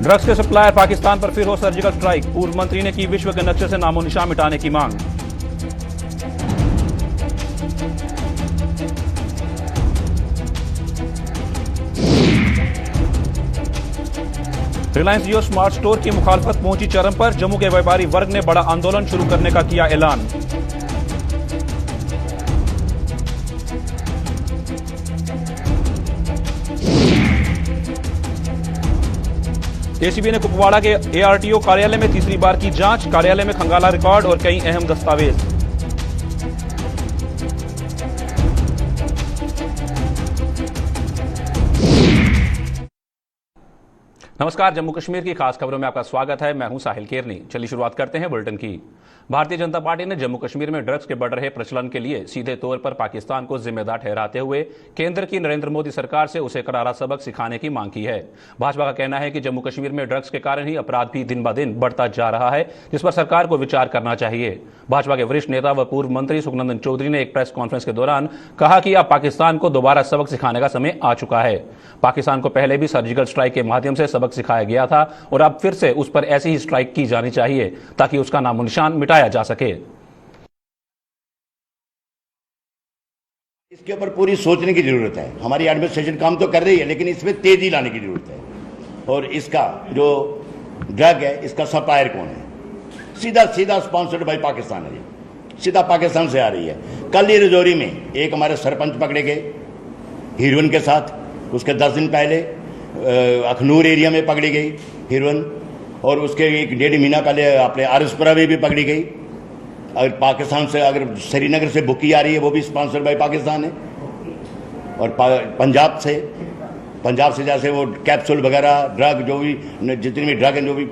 Drugs के supplier Pakistan पर फिर हो सर्जिकल स्ट्राइक। पूर्व मंत्री ने की विश्व के नक्शे से नामो निशान मिटाने की मांग। रिलायंस जियो स्मार्ट स्टोर की मुखालफत पहुंची चरम पर। जम्मू के व्यापारी वर्ग ने बड़ा आंदोलन शुरू करने का किया ऐलान। एसीबी ने कुपवाड़ा के एआरटीओ कार्यालय में तीसरी बार की जांच। कार्यालय में खंगाला रिकॉर्ड और कई अहम दस्तावेज। नमस्कार, जम्मू कश्मीर की खास खबरों में आपका स्वागत है। मैं हूं साहिल केरनी। चलिए शुरुआत करते हैं बुलेटिन की। भारतीय जनता पार्टी ने जम्मू कश्मीर में ड्रग्स के बढ़ रहे प्रचलन के लिए सीधे तौर पर पाकिस्तान को जिम्मेदार ठहराते हुए केंद्र की नरेंद्र मोदी सरकार से उसे करारा सबक सिखाने की मांग की है। भाजपा का कहना है कि जम्मू कश्मीर में ड्रग्स के कारण ही अपराध भी दिन ब दिन बढ़ता जा रहा है, जिस पर सरकार को विचार करना चाहिए। भाजपा के वरिष्ठ नेता व पूर्व मंत्री सुखनंदन चौधरी ने एक प्रेस कॉन्फ्रेंस के दौरान कहा कि अब पाकिस्तान को दोबारा सबक सिखाने का समय आ चुका है। पाकिस्तान को पहले भी सर्जिकल स्ट्राइक के माध्यम से सबक सिखाया गया था और अब फिर से उस पर ऐसी ही स्ट्राइक की जानी चाहिए ताकि उसका नामो निशान मिटाया जा सके। इसके ऊपर पूरी सोचने की जरूरत है। हमारी एडमिनिस्ट्रेशन काम तो कर रही है, लेकिन इसमें तेजी लाने की जरूरत है। और इसका जो ड्रग है, इसका सप्लायर कौन है? सीधा सीधा स्पॉन्सर्ड बाय पाकिस्तान है, सीधा पाकिस्तान से आ रही है। कल ही रजौरी में एक हमारे सरपंच पकड़े गए हीरोइन के साथ। उसके 10 दिन पहले अखनूर एरिया में पकड़ी गई हीरोइन, और उसके एक 1.5 महीना पहले अपने आरसपुरा में भी पकड़ी गई। अगर पाकिस्तान से, अगर श्रीनगर से बुकी आ रही है, वो भी स्पॉन्सर्ड बाय पाकिस्तान है। और पंजाब से जैसे वो कैप्सूल वगैरह ड्रग, जो भी जितनी भी ड्रग है, जो भी,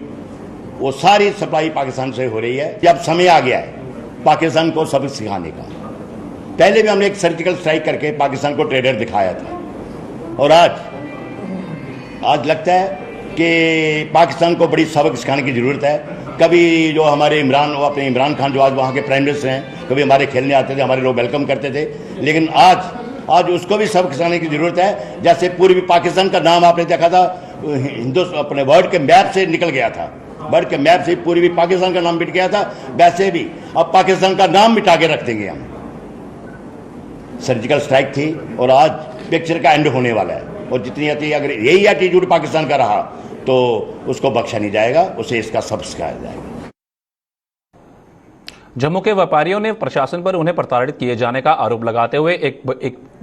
वो सारी सप्लाई पाकिस्तान से हो रही है। अब समय आ गया है पाकिस्तान को सबक सिखाने का। पहले भी हमने एक सर्जिकल स्ट्राइक करके पाकिस्तान को ट्रेडर दिखाया था, और आज लगता है कि पाकिस्तान को बड़ी सबक सिखाने की जरूरत है। कभी जो हमारे अपने इमरान खान, जो आज वहाँ के प्राइम मिनिस्टर हैं, कभी हमारे खेलने आते थे, हमारे लोग वेलकम करते थे, लेकिन आज उसको भी सबक सिखाने की जरूरत है। जैसे पूर्वी पाकिस्तान का नाम आपने देखा था, अपने वर्ल्ड के मैप से निकल गया था, वर्ल्ड के मैप से पूर्वी पाकिस्तान का नाम मिट गया था, वैसे भी अब पाकिस्तान का नाम मिटा के रख देंगे हम। सर्जिकल स्ट्राइक थी और आज पिक्चर का एंड होने वाला है। और जितनी अगर यही एटीट्यूड पाकिस्तान का रहा तो उसको बख्शा नहीं जाएगा, उसे इसका सबक सिखाया जाएगा। जम्मू के व्यापारियों ने प्रशासन पर उन्हें प्रताड़ित किए जाने का आरोप लगाते हुए एक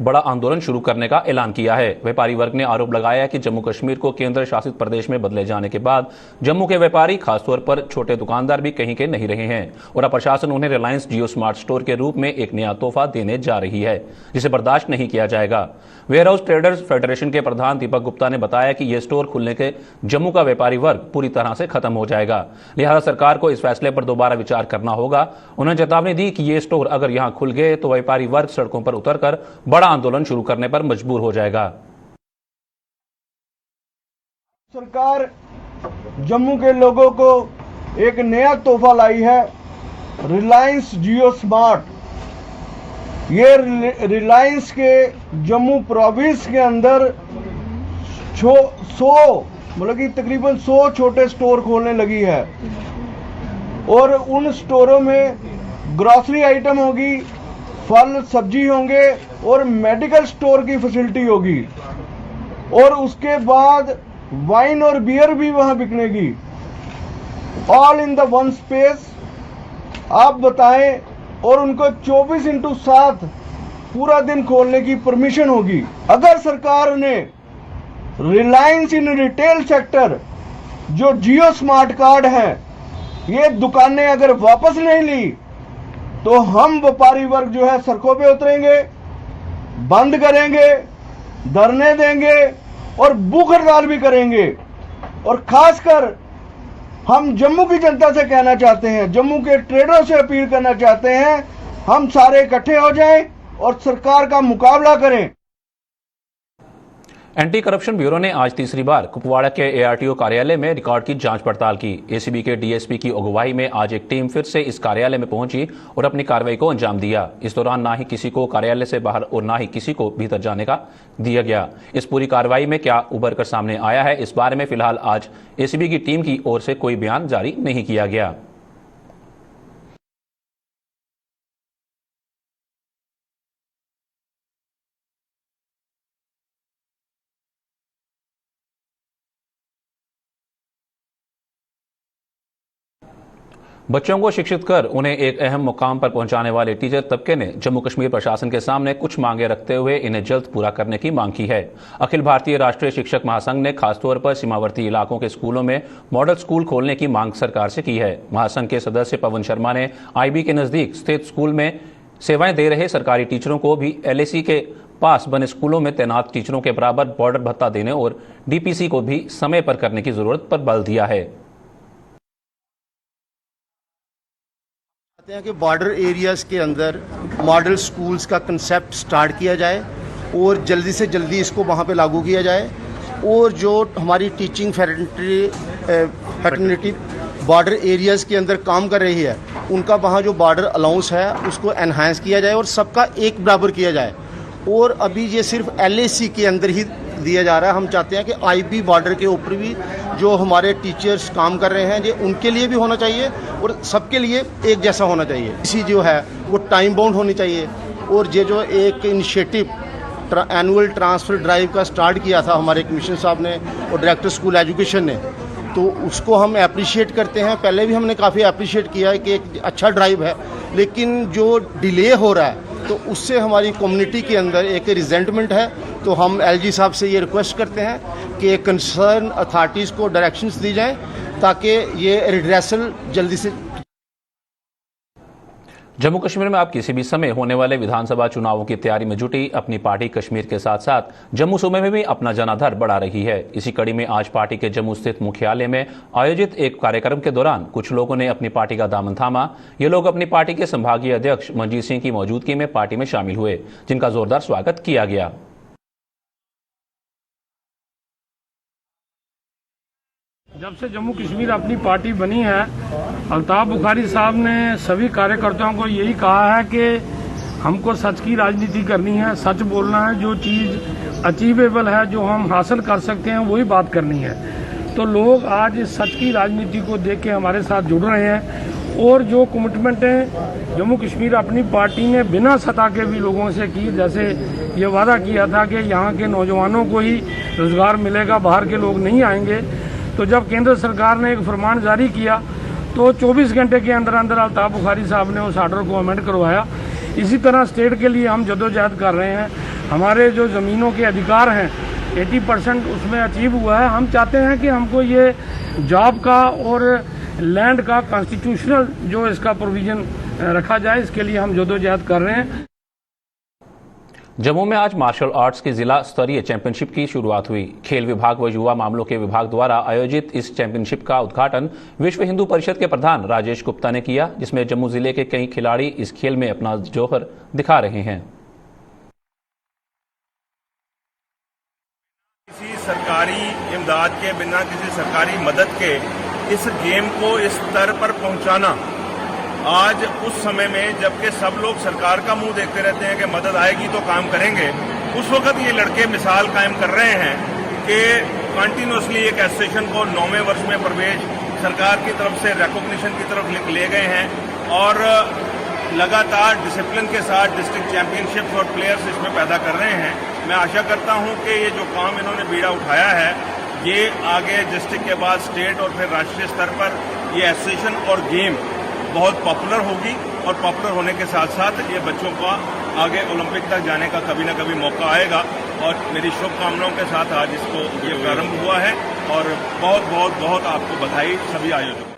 बड़ा आंदोलन शुरू करने का ऐलान किया है। व्यापारी वर्ग ने आरोप लगाया है कि जम्मू कश्मीर को केंद्र शासित प्रदेश में बदले जाने के बाद जम्मू के व्यापारी, खासतौर पर छोटे दुकानदार भी कहीं के नहीं रहे हैं और अब प्रशासन उन्हें रिलायंस जियो स्मार्ट स्टोर के रूप में एक नया तोहफा देने जा रही है, जिसे बर्दाश्त नहीं किया जाएगा। वेयरहाउस ट्रेडर्स फेडरेशन के प्रधान दीपक गुप्ता ने बताया कि यह स्टोर खुलने के जम्मू का व्यापारी वर्ग पूरी तरह से खत्म हो जाएगा, लिहाजा सरकार को इस फैसले पर दोबारा विचार करना होगा। उन्होंने चेतावनी दी कि ये स्टोर अगर यहां खुल गए तो व्यापारी वर्ग सड़कों पर उतरकर बड़ा आंदोलन शुरू करने पर मजबूर हो जाएगा। सरकार जम्मू के लोगों को एक नया तोहफा लाई है, रिलायंस जियो स्मार्ट। ये रिलायंस के जम्मू प्रोविंस के अंदर 100 मतलब कि तकरीबन 100 छोटे स्टोर खोलने लगी है, और उन स्टोरों में ग्रोसरी आइटम होगी, फल सब्जी होंगे और मेडिकल स्टोर की फैसिलिटी होगी, और उसके बाद वाइन और बियर भी वहां बिकनेगी, all in the one space. आप बताएं, और उनको 24/7 पूरा दिन खोलने की परमिशन होगी। अगर सरकार ने रिलायंस इन रिटेल सेक्टर, जो जियो स्मार्ट कार्ड है, ये दुकानें अगर वापस नहीं ली तो हम व्यापारी वर्ग जो है सड़कों पे उतरेंगे, बंद करेंगे, धरने देंगे और भूख हड़ताल भी करेंगे। और खासकर हम जम्मू की जनता से कहना चाहते हैं, जम्मू के ट्रेडरों से अपील करना चाहते हैं, हम सारे इकट्ठे हो जाएं और सरकार का मुकाबला करें। एंटी करप्शन ब्यूरो ने आज तीसरी बार कुपवाड़ा के एआरटीओ कार्यालय में रिकॉर्ड की जांच पड़ताल की। एसीबी के डीएसपी की अगुवाई में आज एक टीम फिर से इस कार्यालय में पहुंची और अपनी कार्रवाई को अंजाम दिया। इस दौरान ना ही किसी को कार्यालय से बाहर और ना ही किसी को भीतर जाने का दिया गया। इस पूरी कार्रवाई में क्या उभर कर सामने आया है, इस बारे में फिलहाल आज एसीबी की टीम की ओर से कोई बयान जारी नहीं किया गया। बच्चों को शिक्षित कर उन्हें एक अहम मुकाम पर पहुंचाने वाले टीचर तबके ने जम्मू कश्मीर प्रशासन के सामने कुछ मांगे रखते हुए इन्हें जल्द पूरा करने की मांग की है। अखिल भारतीय राष्ट्रीय शिक्षक महासंघ ने खासतौर पर सीमावर्ती इलाकों के स्कूलों में मॉडल स्कूल खोलने की मांग सरकार से की है। महासंघ के सदस्य पवन शर्मा ने आईबी के नजदीक स्थित स्कूल में सेवाएं दे रहे सरकारी टीचरों को भी एलएसी के पास बने स्कूलों में तैनात टीचरों के बराबर बॉर्डर भत्ता देने और डीपीसी को भी समय पर करने की जरूरत पर बल दिया है। हैं कि बॉर्डर एरियाज़ के अंदर मॉडल स्कूल्स का कंसेप्ट स्टार्ट किया जाए और जल्दी से जल्दी इसको वहाँ पे लागू किया जाए और जो हमारी टीचिंग फैटर्निटी बॉर्डर एरियाज़ के अंदर काम कर रही है उनका वहाँ जो बॉर्डर अलाउंस है उसको एनहांस किया जाए और सबका एक बराबर किया जाए। और अभी ये सिर्फ एलएसी के अंदर ही दिया जा रहा है। हम चाहते हैं कि आईबी बॉर्डर के ऊपर भी जो हमारे टीचर्स काम कर रहे हैं ये उनके लिए भी होना चाहिए और सबके लिए एक जैसा होना चाहिए। इसी जो है वो टाइम बाउंड होनी चाहिए। और ये जो एक इनिशिएटिव एनुअल ट्रांसफ़र ड्राइव का स्टार्ट किया था हमारे कमिश्नर साहब ने और डायरेक्टर स्कूल एजुकेशन ने, तो उसको हम अप्रिशिएट करते हैं। पहले भी हमने काफ़ी अप्रिशिएट किया है कि एक अच्छा ड्राइव है, लेकिन जो डिले हो रहा है तो उससे हमारी कम्युनिटी के अंदर एक रिजेंटमेंट है। तो हम एलजी साहब से ये रिक्वेस्ट करते हैं कि कंसर्न अथॉरिटीज़ को डायरेक्शंस दी जाएं ताकि ये रिड्रेसल जल्दी से। जम्मू कश्मीर में अब किसी भी समय होने वाले विधानसभा चुनावों की तैयारी में जुटी अपनी पार्टी कश्मीर के साथ साथ जम्मू सूबे में भी अपना जनाधार बढ़ा रही है। इसी कड़ी में आज पार्टी के जम्मू स्थित मुख्यालय में आयोजित एक कार्यक्रम के दौरान कुछ लोगों ने अपनी पार्टी का दामन थामा। ये लोग अपनी पार्टी के संभागीय अध्यक्ष मनजीत सिंह की मौजूदगी में पार्टी में शामिल हुए, जिनका जोरदार स्वागत किया गया। जब से जम्मू कश्मीर अपनी पार्टी बनी है, अल्ताफ बुखारी साहब ने सभी कार्यकर्ताओं को यही कहा है कि हमको सच की राजनीति करनी है, सच बोलना है, जो चीज़ अचीवेबल है, जो हम हासिल कर सकते हैं वही बात करनी है। तो लोग आज इस सच की राजनीति को देख के हमारे साथ जुड़ रहे हैं और जो कमिटमेंटें जम्मू कश्मीर अपनी पार्टी ने बिना सता के भी लोगों से की, जैसे ये वादा किया था कि यहाँ के नौजवानों को ही रोज़गार मिलेगा, बाहर के लोग नहीं आएंगे। तो जब केंद्र सरकार ने एक फरमान जारी किया तो 24 घंटे के अंदर अंदर अल्ताफ बुखारी साहब ने उस आर्डर को अमेंड करवाया। इसी तरह स्टेट के लिए हम जदोजहद कर रहे हैं। हमारे जो ज़मीनों के अधिकार हैं 80% उसमें अचीव हुआ है। हम चाहते हैं कि हमको ये जॉब का और लैंड का कॉन्स्टिट्यूशनल जो इसका प्रोविज़न रखा जाए, इसके लिए हम जदोजहद कर रहे हैं। जम्मू में आज मार्शल आर्ट्स की जिला स्तरीय चैंपियनशिप की शुरुआत हुई। खेल विभाग व युवा मामलों के विभाग द्वारा आयोजित इस चैंपियनशिप का उद्घाटन विश्व हिंदू परिषद के प्रधान राजेश गुप्ता ने किया, जिसमें जम्मू जिले के कई खिलाड़ी इस खेल में अपना जौहर दिखा रहे हैं। किसी सरकारी इमदाद के बिना किसी सरकारी मदद के इस गेम को इस स्तर पर पहुंचाना आज उस समय में जबकि सब लोग सरकार का मुंह देखते रहते हैं कि मदद आएगी तो काम करेंगे, उस वक्त ये लड़के मिसाल कायम कर रहे हैं कि कंटिन्यूसली एक एसोसिएशन को 9वें वर्ष में प्रवेश सरकार की तरफ से रिकॉग्निशन की तरफ ले गए हैं और लगातार डिसिप्लिन के साथ डिस्ट्रिक्ट चैंपियनशिप और प्लेयर्स इसमें पैदा कर रहे हैं। मैं आशा करता हूं कि ये जो काम इन्होंने बीड़ा उठाया है ये आगे डिस्ट्रिक्ट के बाद स्टेट और फिर राष्ट्रीय स्तर पर ये एसोसिएशन और गेम बहुत पॉपुलर होगी और पॉपुलर होने के साथ साथ ये बच्चों का आगे ओलंपिक तक जाने का कभी न कभी मौका आएगा। और मेरी शुभकामनाओं के साथ आज इसको ये प्रारंभ हुआ है और बहुत बहुत बहुत आपको बधाई सभी आयोजकों।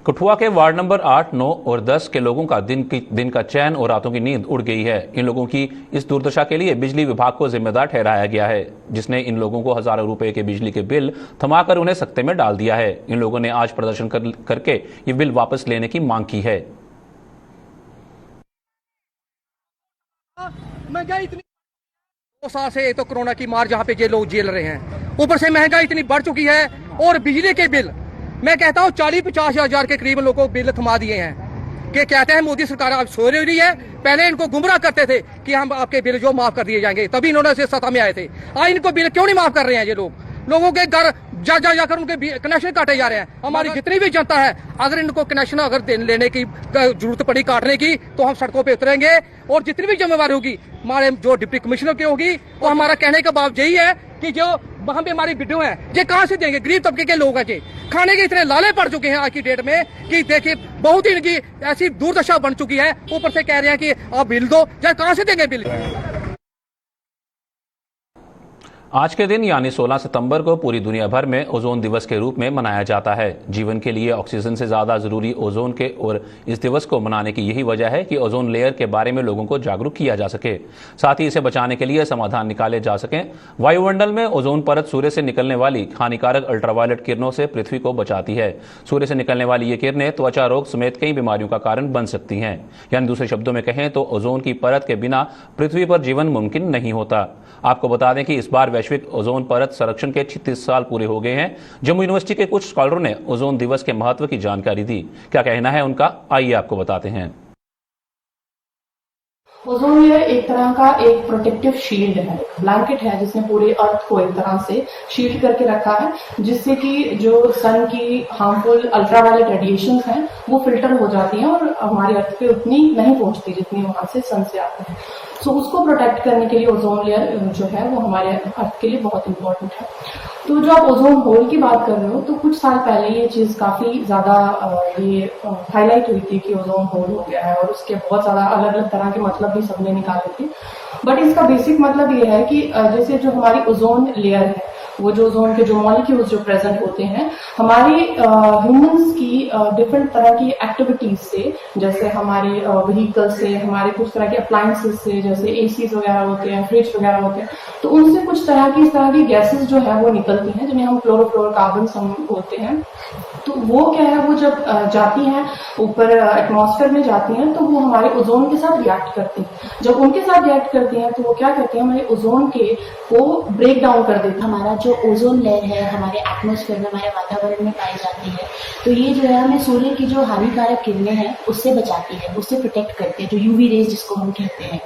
कठुआ के वार्ड नंबर 8, 9 और 10 के लोगों का दिन का चैन और रातों की नींद उड़ गई है। इन लोगों की इस दुर्दशा के लिए बिजली विभाग को जिम्मेदार ठहराया गया है, जिसने इन लोगों को हजारों रुपए के बिजली के बिल थमाकर उन्हें सख्ते में डाल दिया है। इन लोगों ने आज प्रदर्शन करके ये बिल वापस लेने की मांग की है। 2 साल से तो कोरोना की मार जहाँ पे ये लोग झेल रहे हैं, ऊपर से महंगाई इतनी बढ़ चुकी है और बिजली के बिल मैं कहता हूँ 40-50 हजार के करीब लोगों को बिल थमा दिए हैं कि कहते हैं मोदी सरकार अब सो रही है। पहले इनको गुमराह करते थे कि हम आपके बिल जो माफ कर दिए जाएंगे, तभी इन्होंने से सत्ता में आए थे। आज इनको बिल क्यों नहीं माफ कर रहे हैं? ये लोगों के घर जाकर उनके कनेक्शन काटे जा रहे हैं। हमारी जितनी भी जनता है, अगर इनको कनेक्शन अगर लेने की जरूरत पड़ी काटने की, तो हम सड़कों पे उतरेंगे और जितनी भी जिम्मेवारी होगी हमारे जो डिप्टी कमिश्नर की होगी, वो हमारा कहने का बात यही है कि जो वहां पे हमारी बिड्डू हैं, ये कहां से देंगे? गरीब तबके के लोग हैं, ये खाने के इतने लाले पड़ चुके हैं आज की डेट में कि देखिए बहुत ही इनकी ऐसी दुर्दशा बन चुकी है। ऊपर से कह रहे हैं कि आप बिल दो, या कहां से देंगे बिल? आज के दिन यानी 16 सितंबर को पूरी दुनिया भर में ओजोन दिवस के रूप में मनाया जाता है। जीवन के लिए ऑक्सीजन से ज्यादा जरूरी ओजोन के और इस दिवस को मनाने की यही वजह है कि ओजोन लेयर के बारे में लोगों को जागरूक किया जा सके, साथ ही इसे बचाने के लिए समाधान निकाले जा सकें। वायुमंडल में ओजोन परत सूर्य से निकलने वाली हानिकारक अल्ट्रावायलेट किरणों से पृथ्वी को बचाती है। सूर्य से निकलने वाली ये किरणें त्वचा रोग समेत कई बीमारियों का कारण बन सकती हैं। यानी दूसरे शब्दों में कहें तो ओजोन की परत के बिना पृथ्वी पर जीवन मुमकिन नहीं होता। आपको बता दें कि इस बार वैश्विक ओजोन परत संरक्षण के 36 साल पूरे हो गए हैं। जम्मू यूनिवर्सिटी के कुछ स्कॉलरों ने ओजोन दिवस के महत्व की जानकारी दी। क्या कहना है उनका, आइए आपको बताते हैं। ओजोन लेयर एक तरह का एक प्रोटेक्टिव शील्ड है, ब्लैंकेट है जिसने पूरे अर्थ को एक तरह से शील्ड करके रखा है, जिससे कि जो सन की हार्मफुल अल्ट्रावायलेट रेडिएशंस हैं वो फिल्टर हो जाती हैं और हमारे अर्थ पे उतनी नहीं पहुंचती जितनी वहां से सन से आती है। सो उसको प्रोटेक्ट करने के लिए ओजोन लेयर जो है वो हमारे अर्थ के लिए बहुत इंपॉर्टेंट है। तो जो आप ओजोन होल की बात कर रहे हो, तो कुछ साल पहले ये चीज काफी ज्यादा ये हाईलाइट हुई थी कि ओजोन होल हो गया है, और उसके बहुत ज्यादा अलग अलग तरह के मतलब भी सबने निकाले थे। बट इसका बेसिक मतलब ये है कि जैसे जो हमारी ओजोन लेयर है, वो जो ओजोन के जो मॉलिक्यूल्स जो प्रेजेंट होते हैं हमारे ह्यूमंस की डिफरेंट तरह की एक्टिविटीज से, जैसे हमारे व्हीकल से, हमारे कुछ तरह के अप्लायंसेस से, जैसे एसीज वगैरह होते हैं, फ्रिज वगैरह होते हैं, तो उनसे कुछ तरह की गैसेस जो है वो निकलती हैं, जिन्हें हम क्लोरोफ्लोरोकार्बन हम बोलते हैं। तो वो क्या है, वो जब जाती हैं ऊपर एटमॉस्फेयर में जाती हैं, तो वो हमारे ओजोन के साथ रिएक्ट करती हैं। जब उनके साथ रिएक्ट करती हैं तो वो क्या करती हैं, हमारे ओजोन को ब्रेक डाउन कर देती हैं। हमारा जो ओजोन लेयर है हमारे एटमॉस्फेयर में, हमारे वातावरण में पाई जाती है, तो ये जो है हमें सूर्य की जो हानिकारक किरणें हैं उससे बचाती है, उससे प्रोटेक्ट करती है, जो यूवी रेज जिसको हम कहते हैं।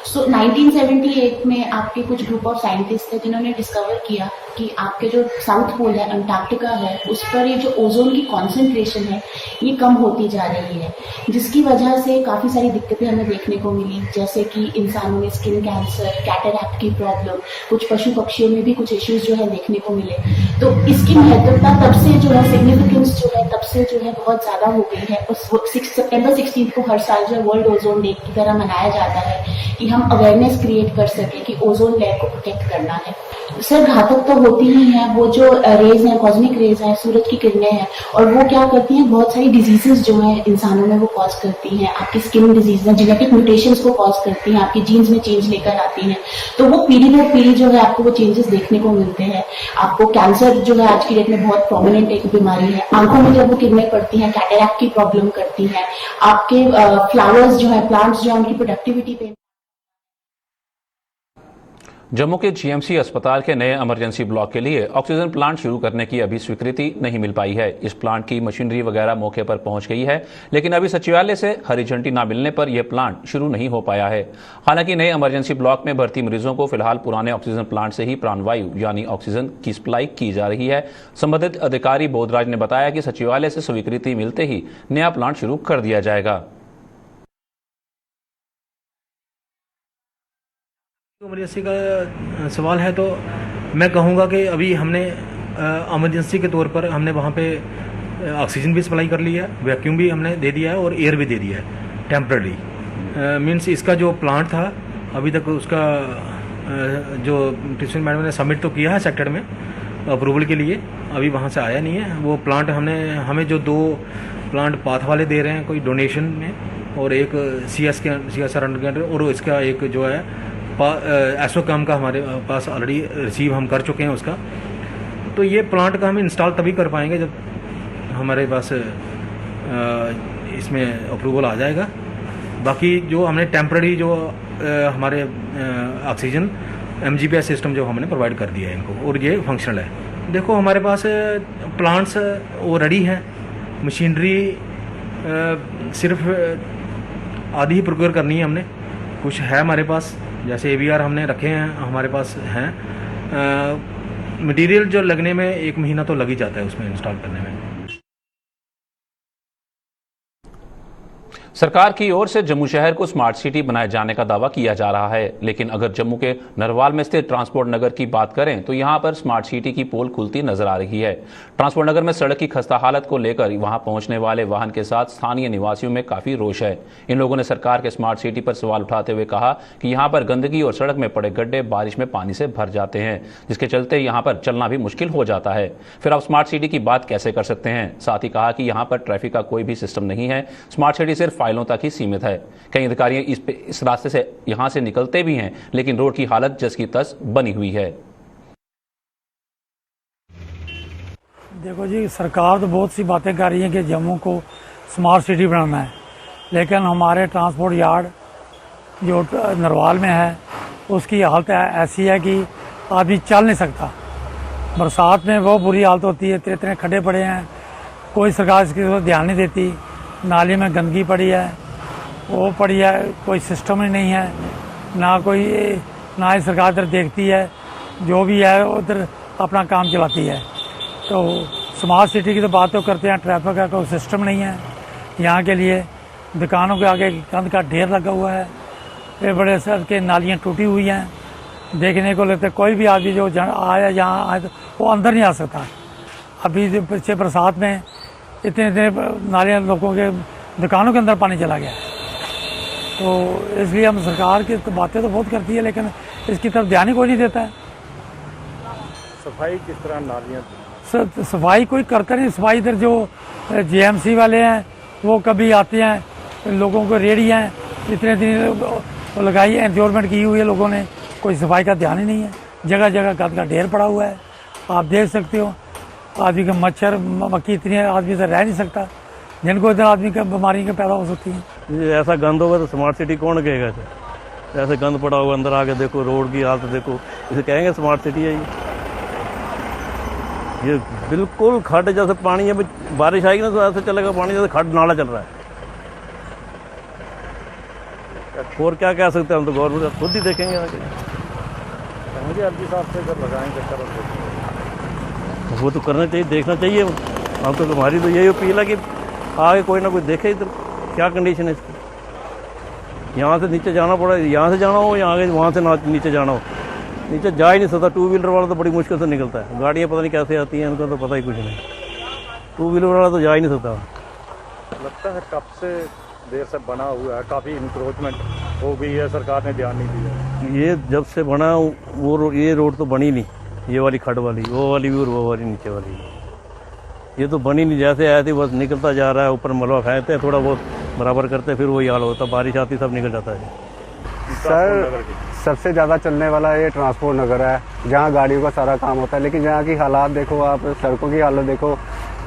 सो 1978 में आपके कुछ ग्रुप ऑफ साइंटिस्ट थे जिन्होंने डिस्कवर किया कि आपके जो साउथ पोल है, अंटार्कटिका है, उस पर ये जो ओजोन की कॉन्सेंट्रेशन है ये कम होती जा रही है, जिसकी वजह से काफ़ी सारी दिक्कतें हमें देखने को मिली, जैसे कि इंसानों में स्किन कैंसर, कैटरैक्ट की प्रॉब्लम, कुछ पशु पक्षियों में भी कुछ इश्यूज जो है देखने को मिले। तो इसकी महत्वता तब से जो है, सिग्निफिकेंस जो है तब से जो है बहुत ज़्यादा हो गई है। उस सितंबर 16 को हर साल जो वर्ल्ड ओजोन डे की तरह मनाया जाता है कि हम अवेयरनेस क्रिएट कर सके कि ओजोन लेयर को प्रोटेक्ट करना है। सर घातक तो होती ही है, वो जो रेज हैं, कॉस्मिक रेज हैं, सूरज की किरणें हैं, और वो क्या करती हैं, बहुत सारी डिजीजेस जो है इंसानों में वो कॉज करती हैं। आपकी स्किन डिजीज में जेनेटिक म्यूटेशंस को कॉज करती हैं, आपकी जीन्स में चेंज लेकर आती हैं। तो वो पीढ़ी दर पीढ़ी जो है आपको वो चेंजेस देखने को मिलते हैं। आपको कैंसर जो है आज की डेट में बहुत प्रोमिनेंट एक बीमारी है। आंखों में जब वो किरणें पड़ती हैं, कैटरैक्ट की प्रॉब्लम करती हैं। आपके फ्लावर्स जो है, प्लांट्स जो है, उनकी प्रोडक्टिविटी पे। जम्मू के जीएमसी अस्पताल के नए इमरजेंसी ब्लॉक के लिए ऑक्सीजन प्लांट शुरू करने की अभी स्वीकृति नहीं मिल पाई है। इस प्लांट की मशीनरी वगैरह मौके पर पहुंच गई है, लेकिन अभी सचिवालय से हरी झंडी न मिलने पर यह प्लांट शुरू नहीं हो पाया है। हालांकि नए इमरजेंसी ब्लॉक में भर्ती मरीजों को फिलहाल पुराने ऑक्सीजन प्लांट से ही प्राणवायु यानी ऑक्सीजन की सप्लाई की जा रही है। संबंधित अधिकारी बोधराज ने बताया कि सचिवालय से स्वीकृति मिलते ही नया प्लांट शुरू कर दिया जाएगा। इमरजेंसी का सवाल है तो मैं कहूँगा कि अभी हमने इमरजेंसी के तौर पर हमने वहाँ पे ऑक्सीजन भी सप्लाई कर लिया है, वैक्यूम भी हमने दे दिया है और एयर भी दे दिया है टेम्पररी। मीन्स इसका जो प्लांट था अभी तक उसका जो प्रिंसिपल मैडम ने सबमिट तो किया है सेक्टर में अप्रूवल के लिए, अभी वहाँ से आया नहीं है वो प्लांट। हमें जो 2 प्लांट पाथ वाले दे रहे हैं कोई डोनेशन में, और एक CSR अंडर के अंडर, और इसका एक जो है एसओकैम का हमारे पास ऑलरेडी रिसीव हम कर चुके हैं उसका। तो ये प्लांट का हम इंस्टॉल तभी कर पाएंगे जब हमारे पास इसमें अप्रूवल आ जाएगा। बाकी जो हमने टेम्पररी जो हमारे ऑक्सीजन MGPS सिस्टम जो हमने प्रोवाइड कर दिया है इनको, और ये फंक्शनल है। देखो हमारे पास प्लांट्स वो रेडी हैं, मशीनरी सिर्फ आधी ही प्रोक्योर करनी है हमने, कुछ है हमारे पास, जैसे AVR हमने रखे हैं हमारे पास हैं। मटेरियल जो लगने में 1 महीना तो लग ही जाता है उसमें इंस्टॉल करने में। सरकार की ओर से जम्मू शहर को स्मार्ट सिटी बनाए जाने का दावा किया जा रहा है, लेकिन अगर जम्मू के नरवाल में स्थित ट्रांसपोर्ट नगर की बात करें तो यहां पर स्मार्ट सिटी की पोल खुलती नजर आ रही है। ट्रांसपोर्ट नगर में सड़क की खस्ता हालत को लेकर वहां पहुंचने वाले वाहन के साथ स्थानीय निवासियों में काफी रोष है। इन लोगों ने सरकार के स्मार्ट सिटी पर सवाल उठाते हुए कहा कि यहां पर गंदगी और सड़क में पड़े गड्ढे बारिश में पानी से भर जाते हैं, जिसके चलते यहां पर चलना भी मुश्किल हो जाता है। फिर आप स्मार्ट सिटी की बात कैसे कर सकते हैं? साथ ही कहा कि यहां पर ट्रैफिक का कोई भी सिस्टम नहीं है, स्मार्ट सिटी सिर्फ फाइलों तक ही सीमित है। कई अधिकारी इस रास्ते से यहां से निकलते भी हैं, लेकिन रोड की हालत जस की तस बनी हुई है। देखो जी, सरकार तो बहुत सी बातें कर रही है कि जम्मू को स्मार्ट सिटी बनाना है, लेकिन हमारे ट्रांसपोर्ट यार्ड जो नरवाल में है उसकी हालत ऐसी है कि आदमी चल नहीं सकता। बरसात में बहुत बुरी हालत होती है, इतने खड्डे पड़े हैं, कोई सरकार इसकी तरफ ध्यान नहीं देती। नाली में गंदगी पड़ी है, वो पड़ी है, कोई सिस्टम ही नहीं है, ना ही सरकार इधर देखती है, जो भी है उधर अपना काम चलाती है। तो स्मार्ट सिटी की तो बात तो करते हैं, ट्रैफिक का कोई सिस्टम नहीं है यहाँ के लिए। दुकानों के आगे गंद का ढेर लगा हुआ है, ये बड़े सर के नालियाँ टूटी हुई हैं, देखने को लगता है कोई भी आदमी जो आया यहाँ आए तो वो अंदर नहीं आ सकता। अभी जो पीछे बरसात में इतने नालियाँ, लोगों के दुकानों के अंदर पानी चला गया है। तो इसलिए हम सरकार की तो बातें तो बहुत करती है, लेकिन इसकी तरफ ध्यान ही कोई नहीं देता है। सफाई किस तरह नालियाँ? सफाई कोई करता नहीं। सफाई इधर जो JMC वाले हैं वो कभी आते हैं, लोगों को रेडी हैं, इतने दिन लगाई है, एंजॉयमेंट की हुई है लोगों ने, कोई सफाई का ध्यान ही नहीं है। जगह जगह गंद का ढेर पड़ा हुआ है, आप देख सकते हो। आदमी का मच्छर मक्खी इतनी है, आदमी से रह नहीं सकता, जिनको इधर आदमी का बीमारी का पैदा हो सकती है। ऐसा गंद होगा तो स्मार्ट सिटी कौन कहेगा? ऐसे गंद पड़ा हुआ, अंदर आके देखो रोड की हालत देखो, इसे कहेंगे स्मार्ट सिटी है? ये बिल्कुल खड्ड जैसे पानी है, बारिश आएगी ना तो ऐसे चलेगा पानी जैसे खड्ड नाला चल रहा है। और क्या कह सकते हैं हम, तो गवर्नमेंट खुद ही देखेंगे आगे। मुझे अर्जी साहब से जब लगाएंगे वो तो करना चाहिए, देखना चाहिए। हम तो तुम्हारी तो यही अपील है कि आगे कोई ना कोई देखे इधर क्या कंडीशन है इसकी। यहाँ से नीचे जाना पड़ा, यहाँ से जाना हो या आगे वहाँ से नीचे जाना हो, नीचे जा ही नहीं सकता। 2 व्हीलर वाला तो बड़ी मुश्किल से निकलता है, गाड़ियाँ पता नहीं कैसे आती हैं, उनका तो पता ही कुछ नहीं। 2 व्हीलर वाला तो जा ही नहीं सकता। लगता है कब से देर से बना हुआ है, काफ़ी इंक्रोचमेंट हो गई है, सरकार ने ध्यान नहीं दिया। ये जब से बना वो ये रोड तो बनी नहीं, ये वाली खड्ड वाली, वो वाली भी और वो वाली नीचे वाली, ये तो बनी नहीं। जैसे आए थे बस निकलता जा रहा है, ऊपर मलबा फेंकते हैं, थोड़ा बहुत बराबर करते हैं, फिर वही हाल होता है, बारिश आती सब निकल जाता है। सर सबसे ज़्यादा चलने वाला ये ट्रांसपोर्ट नगर है, जहाँ गाड़ियों का सारा काम होता है, लेकिन यहाँ की हालात देखो आप, सड़कों की हालत देखो,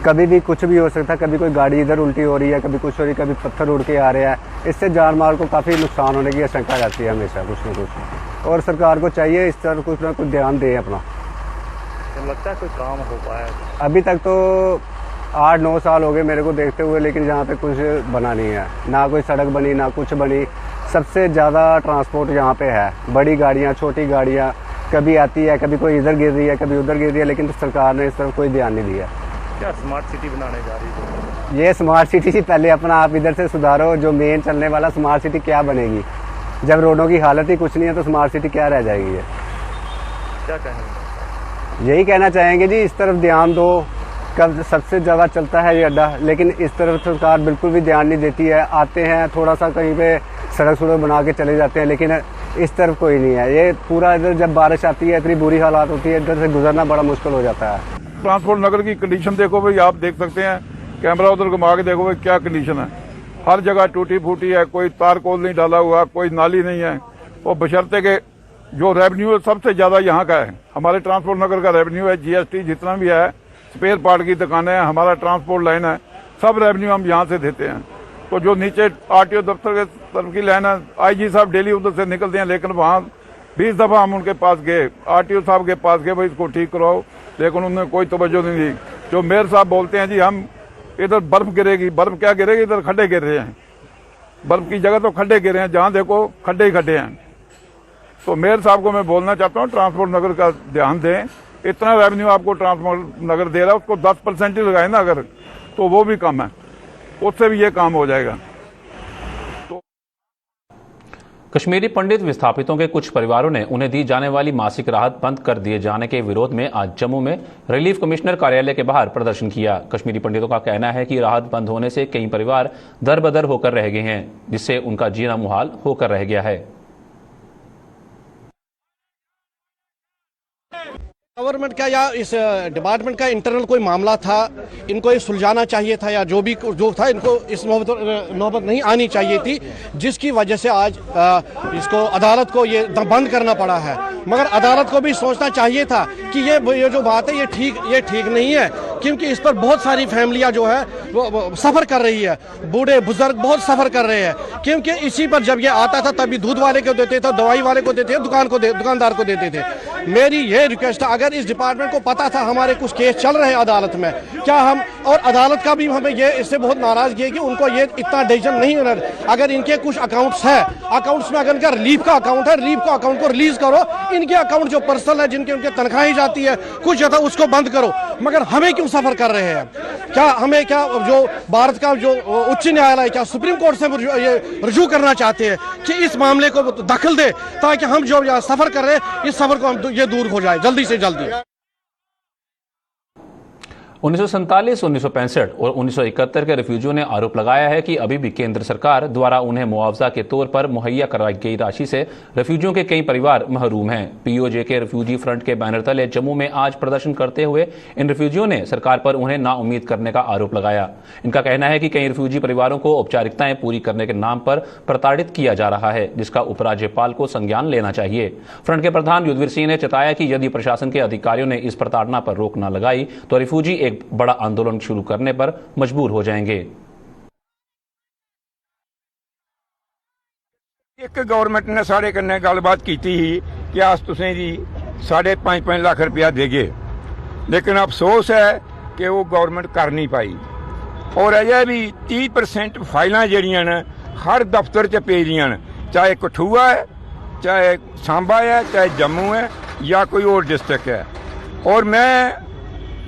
कभी भी कुछ भी हो सकता है। कभी कोई गाड़ी इधर उल्टी हो रही है, कभी कुछ हो रही है, कभी पत्थर उड़ के आ रहे हैं, इससे जान माल को काफ़ी नुकसान होने की आशंका रहती है हमेशा कुछ न कुछ। और सरकार को चाहिए इस तरह कुछ ना कुछ ध्यान दें अपना। लगता है कोई काम हो पाया? अभी तक तो 8-9 साल हो गए मेरे को देखते हुए, लेकिन यहाँ पे कुछ बना नहीं है, ना कोई सड़क बनी ना कुछ बनी। सबसे ज़्यादा ट्रांसपोर्ट यहाँ पे है, बड़ी गाड़ियाँ, छोटी गाड़ियाँ, कभी आती है, कभी कोई इधर गिर रही है, कभी उधर गिर रही है, लेकिन सरकार ने इस तरफ कोई ध्यान नहीं दिया। क्या स्मार्ट सिटी बनाने जा रही है? ये स्मार्ट सिटी से पहले अपना आप इधर से सुधारो, जो मेन चलने वाला स्मार्ट सिटी क्या बनेगी? जब रोडों की हालत ही कुछ नहीं है तो स्मार्ट सिटी क्या रह जाएगी? ये क्या कहेंगे? यही कहना चाहेंगे जी, इस तरफ ध्यान दो। कब सबसे ज़्यादा चलता है ये अड्डा, लेकिन इस तरफ सरकार बिल्कुल भी ध्यान नहीं देती है। आते हैं थोड़ा सा कहीं पे सड़क बना के चले जाते हैं, लेकिन इस तरफ कोई नहीं है। ये पूरा इधर जब बारिश आती है इतनी बुरी हालात होती है, इधर से गुजरना बड़ा मुश्किल हो जाता है। ट्रांसपोर्ट नगर की कंडीशन देखो भाई, आप देख सकते हैं, कैमरा उधर घुमा के देखो भाई क्या कंडीशन है। हर जगह टूटी फूटी है, कोई तारकोल नहीं डाला हुआ, कोई नाली नहीं है। और बशर्ते के जो रेवेन्यू है सबसे ज्यादा यहाँ का है, हमारे ट्रांसपोर्ट नगर का रेवेन्यू है। GST जितना भी है, स्पेयर पार्ट की दुकानें हैं, हमारा ट्रांसपोर्ट लाइन है, सब रेवेन्यू हम यहाँ से देते हैं। तो जो नीचे RTO दफ्तर के तरफ की लाइन है, IG साहब डेली उधर से निकलते हैं, लेकिन वहाँ 20 दफा हम उनके पास गए, आरटीओ साहब के पास गए, भाई इसको ठीक कराओ, लेकिन उन्होंने कोई तवज्जो नहीं दी। जो मेयर साहब बोलते हैं जी हम इधर बर्फ गिरेगी, बर्फ क्या गिरेगी, इधर खड्डे गिर रहे हैं, बर्फ की जगह तो खड्डे गिरे हैं, जहां देखो खड्डे ही खड्डे हैं। तो मेयर साहब को मैं बोलना चाहता हूँ ट्रांसपोर्ट नगर का ध्यान दें, इतना रेवेन्यू आपको ट्रांसपोर्ट नगर दे रहा है, उसको 10% ही लगाए ना अगर, तो वो भी कम है, उससे भी ये काम हो जाएगा। कश्मीरी पंडित विस्थापितों के कुछ परिवारों ने उन्हें दी जाने वाली मासिक राहत बंद कर दिए जाने के विरोध में आज जम्मू में रिलीफ कमिश्नर कार्यालय के बाहर प्रदर्शन किया। कश्मीरी पंडितों का कहना है कि राहत बंद होने से कई परिवार दर बदर होकर रह गए हैं, जिससे उनका जीना मुहाल होकर रह गया है। गवर्नमेंट का या इस डिपार्टमेंट का इंटरनल कोई मामला था, इनको ये सुलझाना चाहिए था, या जो था इनको इस नौबत नहीं आनी चाहिए थी, जिसकी वजह से आज इसको अदालत को ये बंद करना पड़ा है। मगर अदालत को भी सोचना चाहिए था कि ये जो बात है ये ठीक नहीं है, क्योंकि इस पर बहुत सारी फैमिलियां जो है वो सफ़र कर रही है, बूढ़े बुजुर्ग बहुत सफ़र कर रहे हैं, क्योंकि इसी पर जब ये आता था तभी दूध वाले को देते थे, दवाई वाले को देते थे, दुकानदार को देते थे। मेरी ये रिक्वेस्ट है, अगर इस डिपार्टमेंट को पता था हमारे कुछ केस चल रहे हैं अदालत में, क्या हम, और अदालत का भी हमें ये इससे बहुत नाराजगी है कि उनको ये इतना डिसीजन नहीं होना। अगर इनके कुछ अकाउंट्स है, अकाउंट्स में अगर इनका रिलीफ का अकाउंट है, रिलीफ का अकाउंट को रिलीज करो, इनके अकाउंट जो पर्सनल है, जिनके उनके तनख्वाही जाती है कुछ ज्यादा, उसको बंद करो। मगर हमें क्यों सफर कर रहे हैं? क्या जो भारत का जो उच्च न्यायालय, क्या सुप्रीम कोर्ट से ये रुजू करना चाहते हैं कि इस मामले को दखल दे, ताकि हम जो यहाँ सफर कर रहे हैं इस सफर को हम ये दूर हो जाए जल्दी से जल्दी। 1947, 1965 और 1971 के रिफ्यूजियों ने आरोप लगाया है कि अभी भी केंद्र सरकार द्वारा उन्हें मुआवजा के तौर पर मुहैया कराई गई राशि से रिफ्यूजियों के कई परिवार महरूम हैं। पीओजे के रिफ्यूजी फ्रंट के बैनर तले जम्मू में आज प्रदर्शन करते हुए इन रिफ्यूजियों ने सरकार पर उन्हें नाउम्मीद करने का आरोप लगाया। इनका कहना है कि कई रिफ्यूजी परिवारों को औपचारिकताएं पूरी करने के नाम पर प्रताड़ित किया जा रहा है, जिसका उपराज्यपाल को संज्ञान लेना चाहिए। फ्रंट के प्रधान युद्धवीर सिंह ने चेताया कि यदि प्रशासन के अधिकारियों ने इस प्रताड़ना पर रोक न लगाई तो रिफ्यूजी एक बड़ा आंदोलन शुरू करने पर मजबूर हो जाएंगे। एक गवर्नमेंट ने साढ़े कन्ने गलबात की थी कि अस तुसें जी 5.5 लाख रुपया देगे, लेकिन अफसोस है कि वो गवर्नमेंट कर नहीं पाई। और अजे भी 30% फाइलां जड़ियां ने हर दफ्तर च पेदियां, चाहे कठुआ है, चाहे सांबा है, चाहे जम्मू है, या कोई और डिस्ट्रिक्ट है। और मैं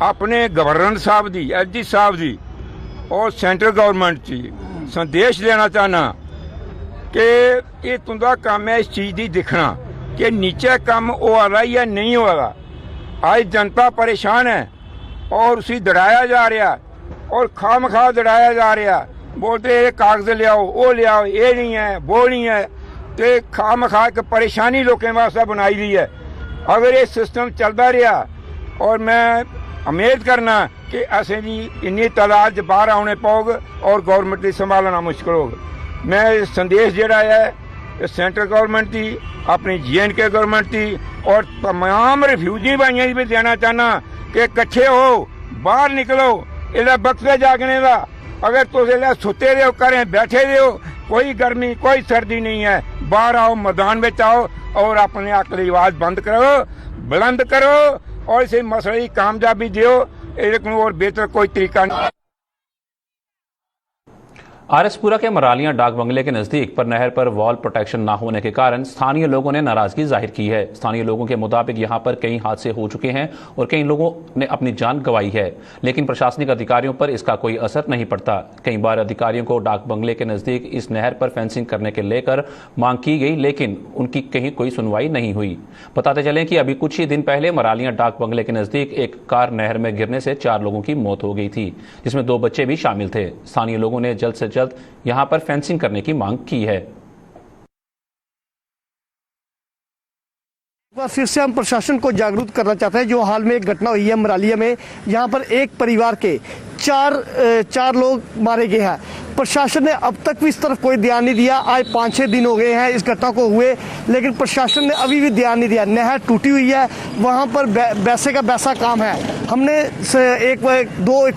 अपने गवर्नर साहब दी, एसडी साहब दी और सेंट्रल गवर्नमेंट की संदेश देना चाहना कि ये तुंदा काम है इस चीज़ की दिखना कि नीचे काम हो रहा या नहीं हो रहा। आज जनता परेशान है और उसी दड़ाया जा रहा और खामखा दड़ाया जा रहा, बोलते ये कागज ले आओ, वो ले आओ, ये नहीं है, वो नहीं है, तो खामखा एक परेशानी लोगों वास्ते बनाई दी है। अगर ये सिस्टम चलता रहा, और मैं उम्मीद करना कि असें जी इन्नी तादाद बाहर आने पौग और गवर्नमेंट की संभालना मुश्किल होगा। मैं संदेश जोड़ा है सेंट्रल गवर्नमेंट की, अपनी JNK गवर्नमेंट की और तमाम रिफ्यूजी भाइयों भी देना चाहना कि कट्ठे हो, बाहर निकलो, इहदा वक्त है जागने का। अगर तुम सुते रहो, घरें बैठे रहो, कोई गर्मी कोई सर्दी नहीं है, बाहर आओ, मैदान में आओ और अपने हक की आवाज़ बंद करो, बुलंद करो और इस मसले की कामयाबी दियो। और बेहतर कोई तरीका नहीं। आरएसपुरा के मरालियां डाक बंगले के नजदीक पर नहर पर वॉल प्रोटेक्शन न होने के कारण स्थानीय लोगों ने नाराजगी जाहिर की है। स्थानीय लोगों के मुताबिक यहां पर कई हादसे हो चुके हैं और कई लोगों ने अपनी जान गंवाई है, लेकिन प्रशासनिक अधिकारियों पर इसका कोई असर नहीं पड़ता। कई बार अधिकारियों को डाक बंगले के नजदीक इस नहर पर फेंसिंग करने के लेकर मांग की गई, लेकिन उनकी कहीं कोई सुनवाई नहीं हुई। बताते चलें कि अभी कुछ ही दिन पहले मरालियां डाक बंगले के नजदीक एक कार नहर में गिरने से 4 लोगों की मौत हो गई थी, जिसमें 2 बच्चे भी शामिल थे। स्थानीय लोगों ने जल्द से जल्द यहां पर फेंसिंग करने की मांग की है। फिर से हम प्रशासन को जागरूक करना चाहते हैं। जो हाल में एक घटना हुई है मरालिया में, यहाँ पर एक परिवार के चार लोग मारे गए हैं। प्रशासन ने अब तक भी इस तरफ कोई ध्यान नहीं दिया। आज 5-6 दिन हो गए हैं इस घटना को हुए, लेकिन प्रशासन ने अभी भी ध्यान नहीं दिया। नहर टूटी हुई है, वहाँ पर वैसे का वैसा काम है। हमने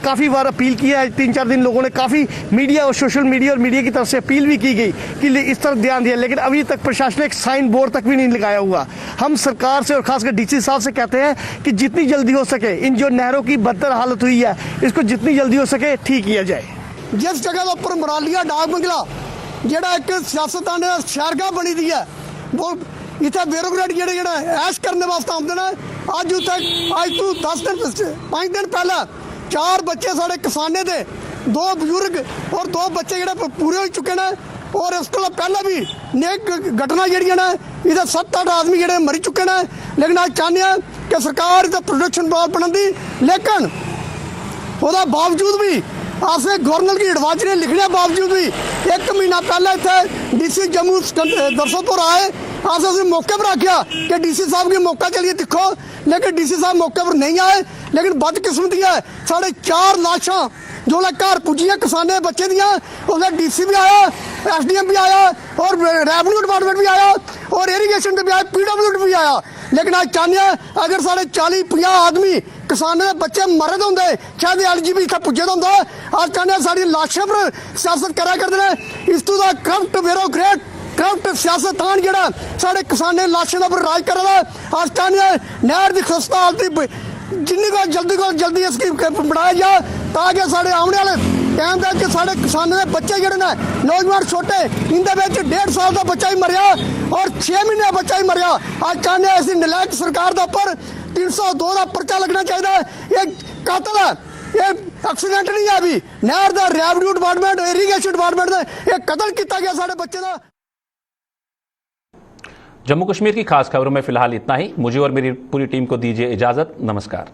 काफ़ी बार अपील की है, 3-4 दिन लोगों ने काफ़ी मीडिया और सोशल मीडिया और मीडिया की तरफ से अपील भी की गई कि इस तरफ ध्यान दिया, लेकिन अभी तक प्रशासन ने एक साइन बोर्ड तक भी नहीं लगाया हुआ। हम सरकार से और खासकर डीसी साहब से कहते हैं कि जितनी जल्दी हो सके इन जो नहरों की बदतर हालत हुई है इसको जितनी जल्दी हो सके ठीक किया जाए। जिस जगह उपर मरालिया डाक बंगला ਜਿਹੜਾ ਇੱਕ ਸਿਆਸਤਾਂ ਨੇ ਸ਼ਹਿਰਗਾਹ ਬਣੀ ਦੀ ਹੈ, ਉਹ ਇੱਥੇ ਬੇਰੋਗਰਾਟ ਜਿਹੜੇ ਐਸ਼ ਕਰਨ ਵਾਸਤੇ ਆਉਂਦੇ ਨੇ। ਅੱਜ ਉੱਥੇ ਅੱਜ ਤੋਂ 5 ਦਿਨ ਪਹਿਲਾਂ 4 ਬੱਚੇ ਸਾਡੇ ਕਿਸਾਨੇ ਦੇ, 2 ਬਜ਼ੁਰਗ ਔਰ 2 ਬੱਚੇ ਜਿਹੜੇ ਪੂਰੇ ਹੋ ਚੁੱਕੇ ਨੇ। ਔਰ ਇਸ ਤੋਂ ਪਹਿਲਾਂ ਵੀ ਨੇਕ ਘਟਨਾ ਜਿਹੜੀਆਂ ਨੇ ਇਹਦੇ 7-8 ਆਦਮੀ ਜਿਹੜੇ ਮਰ ਚੁੱਕੇ ਨੇ। ਲੇਕਿਨ ਅੱਜ ਚਾਹੁੰਦੇ ਹਾਂ ਕਿ ਸਰਕਾਰ ਇਹਦਾ ਪ੍ਰੋਡਕਸ਼ਨ ਬਾਹਰ ਬਣਨ ਦੀ, ਲੇਕਿਨ ਉਹਦਾ ਬਾਵਜੂਦ ਵੀ आसे गवर्नर की एडवाइस ने लिखने बावजूद भी 1 महीना पहले इतने डीसी जम्मू दरसोपुर आए। असें मौके पर आख्या कि डीसी साहब की मौका चलिए दिखो, लेकिन डीसी साहब मौके पर नहीं आए। लेकिन बदकिस्मती है साढ़े 4 लाशां जो घर पुजियां किसाने बच्चे दियां, उसने डीसी भी आया, SDM भी आया और रेवन्यू डिपार्टमेंट भी आया और इरीगेशन भी आया, PWD भी आया। लेकिन आज चाहते हैं अगर साढ़े 40-50 आदमी किसानों के बच्चे मरे तो होंगे, शायद LGB इतना पुजे तो होंगे। आज चाहते हैं साड़ी लाशों पर सियासत करा करते हैं। इस तो करप्ट ब्यूरोक्रेट करप्ट सियासतदान जोड़ा साढ़े किसानों लाशों पर राज कर रहा है। आज चाहते हैं नहर की खस्ता हालत जिन्नी को जल्दी इसकी बनाया जाए, ताकि साढ़े आने वाले टाइम तक कि साढ़े किसानों के बच्चे जोड़े ने नौजवान छोटे इनके 1.5 साल का बच्चा ही मरिया और 6 महीने का बच्चा ही मरिया। आज चाहते हैं ऐसी नलायक सरकार के उपर 302 का पर्चा लगना चाहिए। ये कातल है, ये एक्सीडेंट नहीं है। अभी नहर का रेवन्यू डिपार्टमेंट इरीगेशन डिपार्टमेंट ने एक कतल किया गया साढ़े बच्चे का। जम्मू कश्मीर की खास खबरों में फिलहाल इतना ही। मुझे और मेरी पूरी टीम को दीजिए इजाजत। नमस्कार।